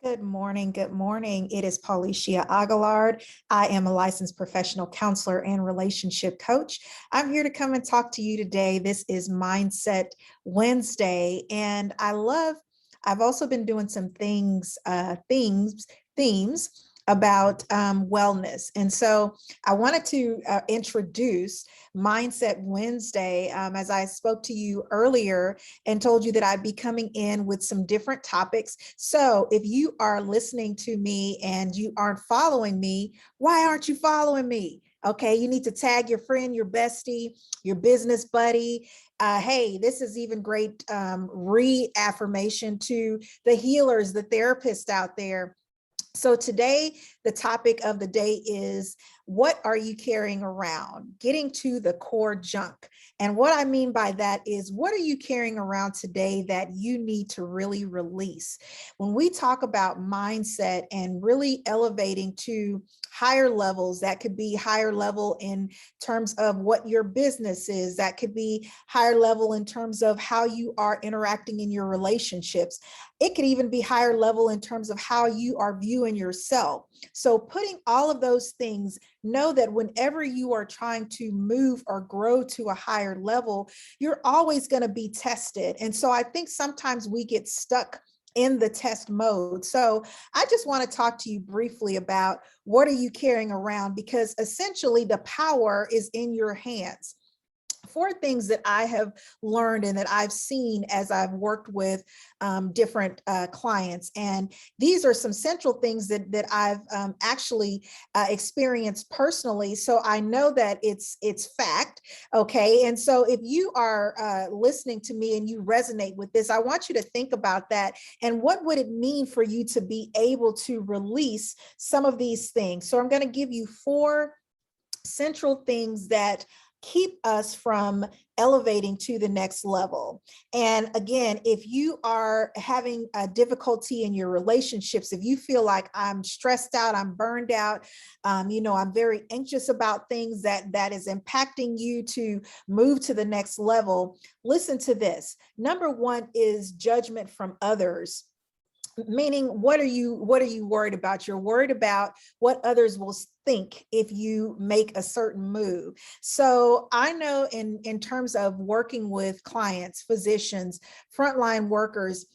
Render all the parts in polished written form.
Good morning. Good morning. It is Paulicia Aguilard. I am a licensed professional counselor and relationship coach. I'm here to come and talk to you today. This is Mindset Wednesday, and I've also been doing some themes about wellness. And so I wanted to introduce Mindset Wednesday as I spoke to you earlier and told you that I'd be coming in with some different topics. So if you are listening to me and you aren't following me, why aren't you following me? Okay, you need to tag your friend, your bestie, your business buddy. Hey, this is even great reaffirmation to the healers, the therapists out there. So today, the topic of the day is, what are you carrying around? Getting to the core junk. And what I mean by that is, what are you carrying around today that you need to really release? When we talk about mindset and really elevating to higher levels, that could be higher level in terms of what your business is, that could be higher level in terms of how you are interacting in your relationships. It could even be higher level in terms of how you are viewing yourself. So putting all of those things, know that whenever you are trying to move or grow to a higher level, you're always going to be tested. And so I think sometimes we get stuck in the test mode. So I just want to talk to you briefly about, what are you carrying around? Because essentially the power is in your hands. Four things that I have learned and that I've seen as I've worked with different clients. And these are some central things that I've actually experienced personally. So I know that it's fact. Okay. And so if you are listening to me and you resonate with this, I want you to think about that. And what would it mean for you to be able to release some of these things? So I'm going to give you four central things that keep us from elevating to the next level. And again, if you are having a difficulty in your relationships, if you feel like, I'm stressed out, I'm burned out, I'm very anxious about things that is impacting you to move to the next level, listen to this. Number one is judgment from others. Meaning, what are you worried about? You're worried about what others will think if you make a certain move. So I know in terms of working with clients, physicians, frontline workers,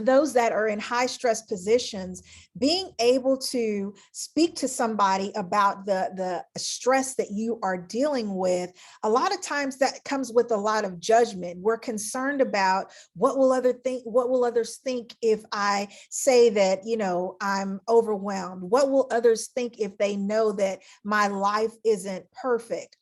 those that are in high stress positions, being able to speak to somebody about the stress that you are dealing with, a lot of times that comes with a lot of judgment. We're concerned about, what will others think if I say that, I'm overwhelmed? What will others think if they know that my life isn't perfect?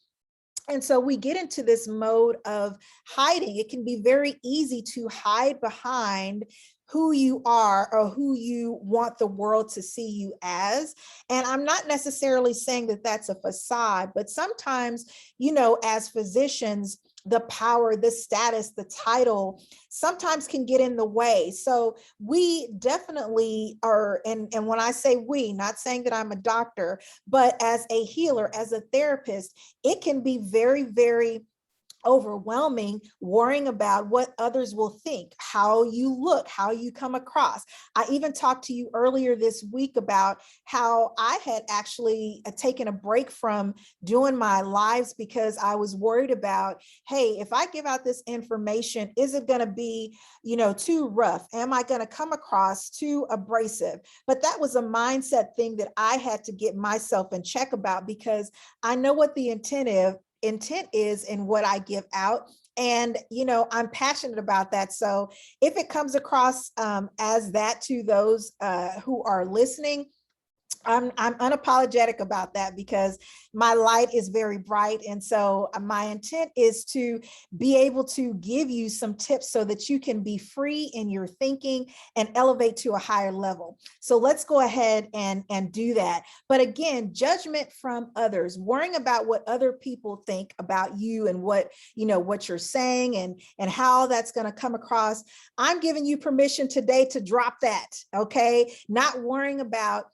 And so we get into this mode of hiding. It can be very easy to hide behind who you are or who you want the world to see you as. And I'm not necessarily saying that that's a facade, but sometimes, as physicians, the power, the status, the title sometimes can get in the way. So we definitely are, and when I say we, not saying that I'm a doctor, but as a healer, as a therapist, it can be very, very overwhelming, worrying about what others will think, how you look, how you come across. I even talked to you earlier this week about how I had actually taken a break from doing my lives because I was worried about, hey, if I give out this information, is it going to be, too rough? Am I going to come across too abrasive? But that was a mindset thing that I had to get myself in check about, because I know what the intent is in what I give out. And, I'm passionate about that. So if it comes across as that to those who are listening, I'm unapologetic about that, because my light is very bright. And so my intent is to be able to give you some tips so that you can be free in your thinking and elevate to a higher level. So let's go ahead and do that. But again, judgment from others, worrying about what other people think about you and what you're saying and how that's going to come across. I'm giving you permission today to drop that. Okay. Not worrying about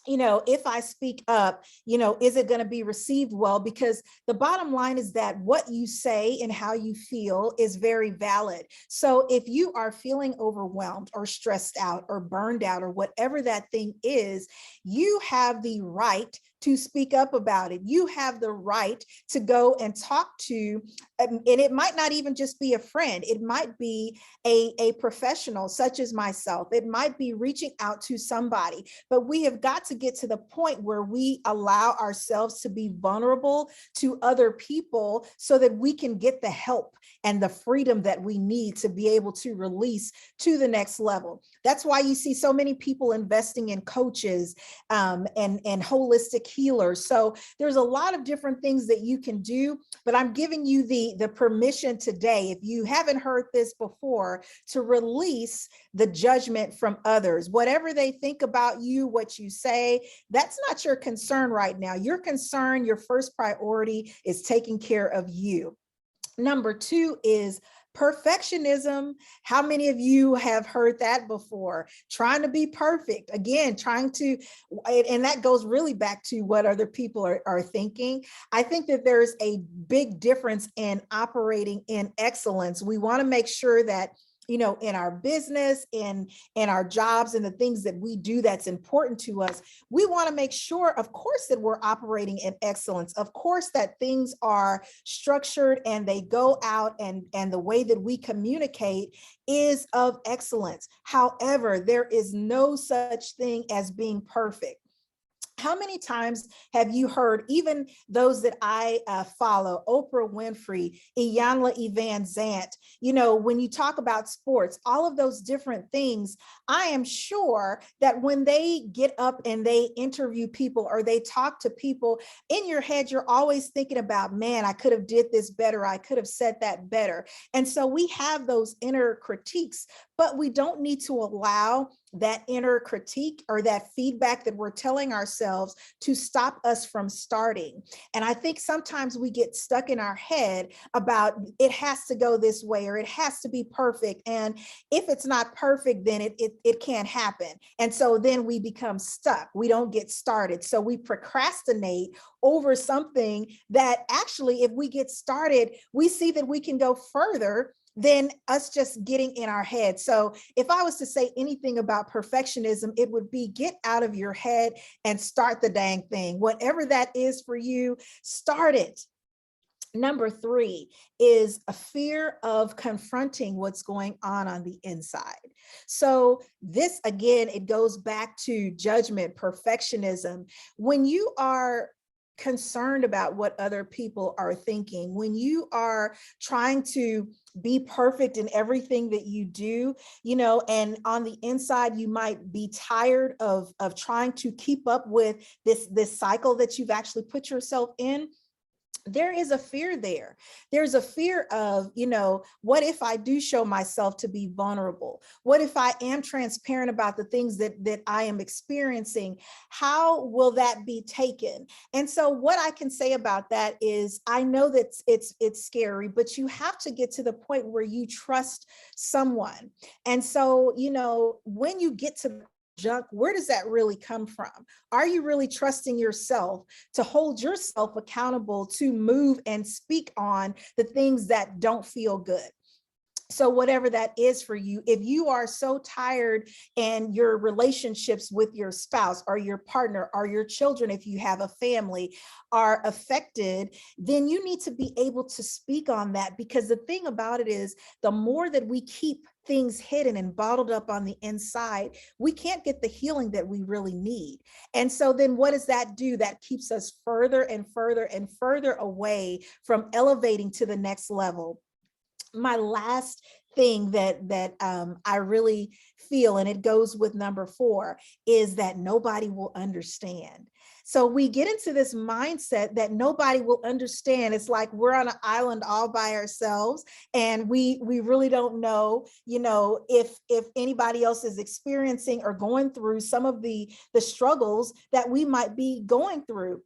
if I speak up, is it going to be received well? Because the bottom line is that what you say and how you feel is very valid. So if you are feeling overwhelmed or stressed out or burned out or whatever that thing is, you have the right to speak up about it. You have the right to go and talk to, and it might not even just be a friend. It might be a professional such as myself. It might be reaching out to somebody, but we have got to get to the point where we allow ourselves to be vulnerable to other people so that we can get the help and the freedom that we need to be able to release to the next level. That's why you see so many people investing in coaches and holistic healers. So there's a lot of different things that you can do, but I'm giving you the permission today, if you haven't heard this before, to release the judgment from others. Whatever they think about you, what you say, that's not your concern right now. Your concern, your first priority is taking care of you. Number two is perfectionism. How many of you have heard that before? Trying to be perfect. Again, and that goes really back to what other people are thinking. I think that there's a big difference in operating in excellence. We want to make sure that in our business, in our jobs and the things that we do that's important to us, we want to make sure, of course, that we're operating in excellence. Of course, that things are structured and they go out and the way that we communicate is of excellence. However, there is no such thing as being perfect. How many times have you heard, even those that I follow, Oprah Winfrey, Iyanla Evan Zant, when you talk about sports, all of those different things, I am sure that when they get up and they interview people or they talk to people, in your head, you're always thinking about, man, I could have did this better. I could have said that better. And so we have those inner critiques, but we don't need to allow that inner critique or that feedback that we're telling ourselves to stop us from starting. And I think sometimes we get stuck in our head about it has to go this way or it has to be perfect. And if it's not perfect, then it can't happen. And so then we become stuck. We don't get started. So we procrastinate over something that actually, if we get started, we see that we can go further than us just getting in our head. So if I was to say anything about perfectionism, it would be get out of your head and start the dang thing. Whatever that is for you, start it. Number three is a fear of confronting what's going on the inside. So this, again, it goes back to judgment, perfectionism. When you are concerned about what other people are thinking, when you are trying to be perfect in everything that you do, and on the inside, you might be tired of trying to keep up with this cycle that you've actually put yourself in. There is a fear there. There's a fear of, what if I do show myself to be vulnerable? What if I am transparent about the things that I am experiencing? How will that be taken? And so what I can say about that is, I know that it's scary, but you have to get to the point where you trust someone. And so, when you get to junk, where does that really come from? Are you really trusting yourself to hold yourself accountable to move and speak on the things that don't feel good? So whatever that is for you, if you are so tired and your relationships with your spouse or your partner or your children, if you have a family, are affected, then you need to be able to speak on that. Because the thing about it is, the more that we keep things hidden and bottled up on the inside, we can't get the healing that we really need. And so then what does that do? That keeps us further and further and further away from elevating to the next level. My last thing that I really feel, and it goes with number 4, is that nobody will understand. So we get into this mindset that nobody will understand. It's like we're on an island all by ourselves, and we really don't know, if anybody else is experiencing or going through some of the struggles that we might be going through.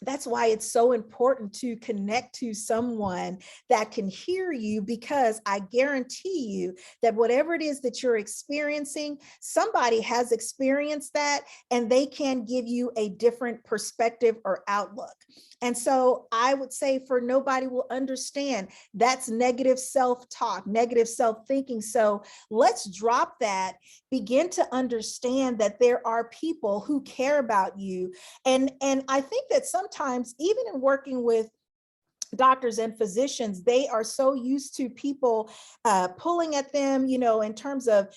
That's why it's so important to connect to someone that can hear you, because I guarantee you that whatever it is that you're experiencing, somebody has experienced that and they can give you a different perspective or outlook. And so I would say, for nobody will understand, that's negative self-talk, negative self-thinking. So let's drop that, begin to understand that there are people who care about you. And I think that sometimes, even in working with doctors and physicians, they are so used to people pulling at them, in terms of,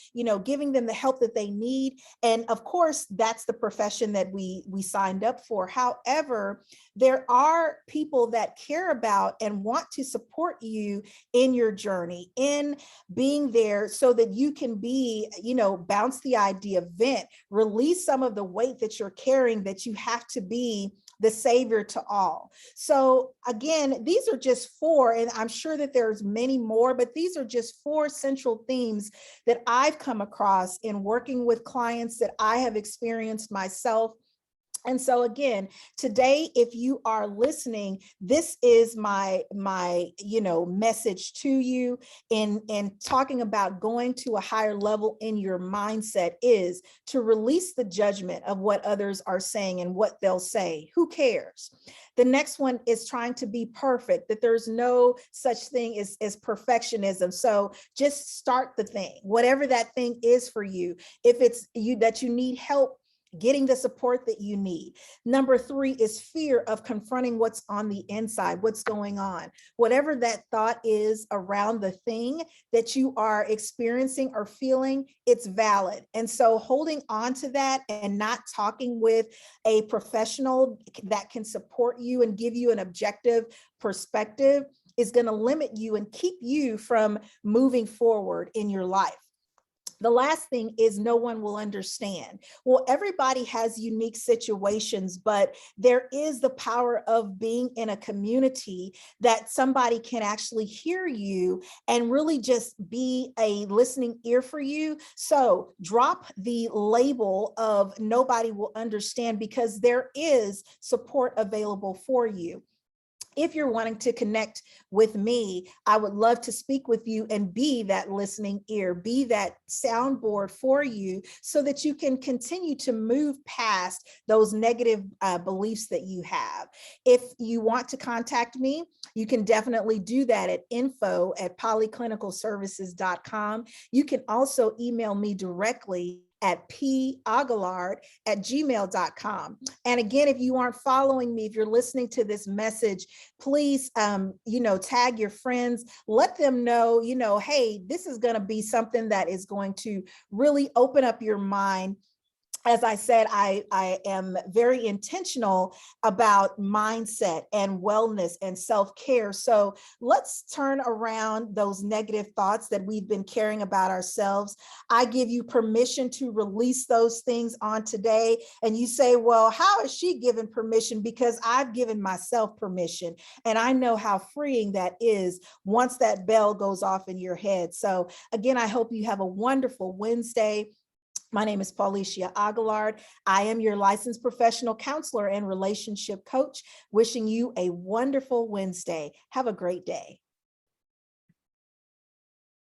giving them the help that they need. And of course, that's the profession that we signed up for. However, there are people that care about and want to support you in your journey, in being there so that you can be, bounce the idea, vent, release some of the weight that you're carrying, that you have to be the savior to all. So again, these are just four, and I'm sure that there's many more, but these are just four central themes that I've come across in working with clients, that I have experienced myself. And so again, today, if you are listening, this is my message to you in talking about going to a higher level in your mindset, is to release the judgment of what others are saying and what they'll say. Who cares? The next one is trying to be perfect, that there's no such thing as perfectionism. So just start the thing, whatever that thing is for you. If it's you that you need help getting the support that you need. Number 3 is fear of confronting what's on the inside, what's going on. Whatever that thought is around the thing that you are experiencing or feeling, it's valid. And so holding on to that and not talking with a professional that can support you and give you an objective perspective is going to limit you and keep you from moving forward in your life. The last thing is no one will understand. Well, everybody has unique situations, but there is the power of being in a community that somebody can actually hear you and really just be a listening ear for you. So drop the label of nobody will understand, because there is support available for you. If you're wanting to connect with me, I would love to speak with you and be that listening ear, be that soundboard for you, so that you can continue to move past those negative beliefs that you have. If you want to contact me, you can definitely do that at info@polyclinicalservices.com. You can also email me directly at paguilard@gmail.com. And again, if you aren't following me, if you're listening to this message, please, tag your friends, let them know, hey, this is going to be something that is going to really open up your mind. As I said, I am very intentional about mindset and wellness and self-care. So let's turn around those negative thoughts that we've been carrying about ourselves. I give you permission to release those things on today. And you say, well, how is she given permission? Because I've given myself permission. And I know how freeing that is once that bell goes off in your head. So again, I hope you have a wonderful Wednesday. My name is Paulicia Aguilard. I am your licensed professional counselor and relationship coach, wishing you a wonderful Wednesday. Have a great day.